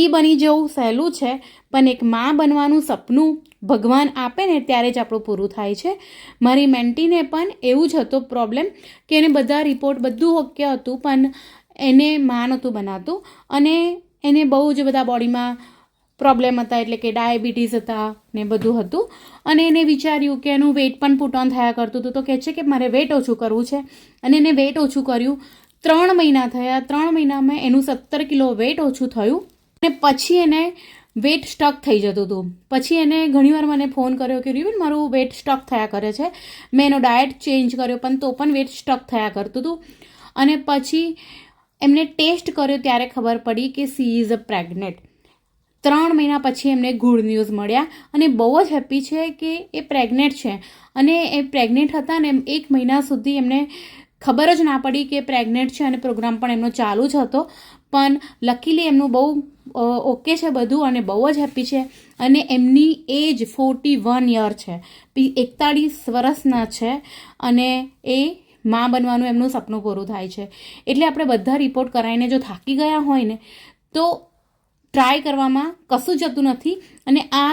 પતિ બની જવું સહેલું છે, પણ એક માં બનવાનું સપનું ભગવાન આપે ને ત્યારે જ આપણું પૂરું થાય છે. મારી મેન્ટીને પણ એવું જ હતો પ્રોબ્લેમ કે એને બધા રિપોર્ટ બધું ઓકે હતું, પણ એને માં નહોતું બનાતું અને એને બહુ જ બધા બોડીમાં પ્રોબ્લેમ હતા, એટલે કે ડાયાબિટીસ હતા ને બધું હતું. અને એને વિચાર્યું કે એનું વેટ પણ પુટ ઓન થયા કરતું હતું, તો કહે છે કે મારે વેટ ઓછું કરવું છે. અને એને વેટ ઓછું કર્યું. 3 મહિના થયા. 3 મહિનામાં એનું 17 કિલો વેટ ઓછું થયું. અને પછી એને વેટ સ્ટક થઈ જતું હતું. પછી એને ઘણીવાર મને ફોન કર્યો કે રીબન મારું વેટ સ્ટક થયા કરે છે. મેં એનો ડાયટ ચેન્જ કર્યો પણ તો પણ વેટ સ્ટક થયા કરતું હતું. અને પછી એમને ટેસ્ટ કર્યો ત્યારે ખબર પડી કે સી ઇઝ અ પ્રેગ્નેન્ટ. 3 મહિના પછી એમને ગુડ ન્યૂઝ મળ્યા અને બહુ જ હેપી છે કે એ પ્રેગ્નેન્ટ છે. અને એ પ્રેગ્નેન્ટ હતા ને 1 મહિના સુધી એમને ખબર જ ના પડી કે પ્રેગ્નેન્ટ છે અને પ્રોગ્રામ પણ એમનો ચાલુ જ હતો. પણ લકીલી એમનું બહુ ઓકે છે બધું અને બહુ જ હેપી છે. અને એમની એજ 41 યર છે, 41 વર્ષના છે અને એ માં બનવાનું એમનું સપનું પૂરું થાય છે. એટલે આપણે બધા રિપોર્ટ કરાવીને જો થાકી ગયા હોય ને તો ટ્રાય કરવામાં કશું જતું નથી. અને આ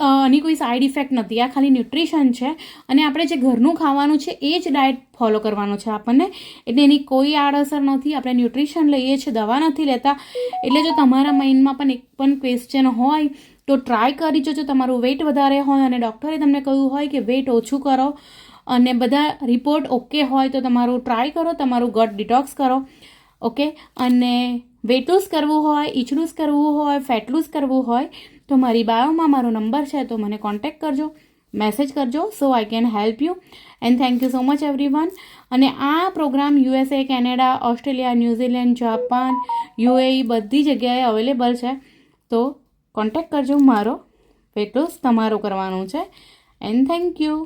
આની કોઈ સાઈડ ઇફેક્ટ નથી, આ ખાલી ન્યુટ્રિશન છે. અને આપણે જે ઘરનું ખાવાનું છે એ જ ડાયટ ફોલો કરવાનું છે આપણને, એટલે એની કોઈ આડઅસર નથી. આપણે ન્યુટ્રિશન લઈએ છીએ, દવા નથી લેતા. એટલે જો તમારા માઇન્ડમાં પણ એક પણ ક્વેશ્ચન હોય તો ટ્રાય કરી જોજો. તમારું વેટ વધારે હોય અને ડૉક્ટરે તમને કહ્યું હોય કે વેટ ઓછું કરો અને બધા રિપોર્ટ ઓકે હોય તો તમારું ટ્રાય કરો, તમારું ગટ ડિટોક્સ કરો. ઓકે, અને વેટ લૂઝ કરવું હોય, ઇચ લૂઝ કરવું હોય, ફેટ લૂઝ કરવું હોય તો મારી બાયોમાં મારો નંબર છે, તો મને કોન્ટેક્ટ કરજો, મેસેજ કરજો, so I can help you. And thank you so much everyone. અને આ પ્રોગ્રામ USA, કેનેડા, ઓસ્ટ્રેલિયા, ન્યૂઝીલેન્ડ, જાપાન, UAE બધી જગ્યાએ અવેલેબલ છે. તો કોન્ટેક્ટ કરજો. મારો વેટ લૂઝ તમારો કરવાનું છે. And thank you.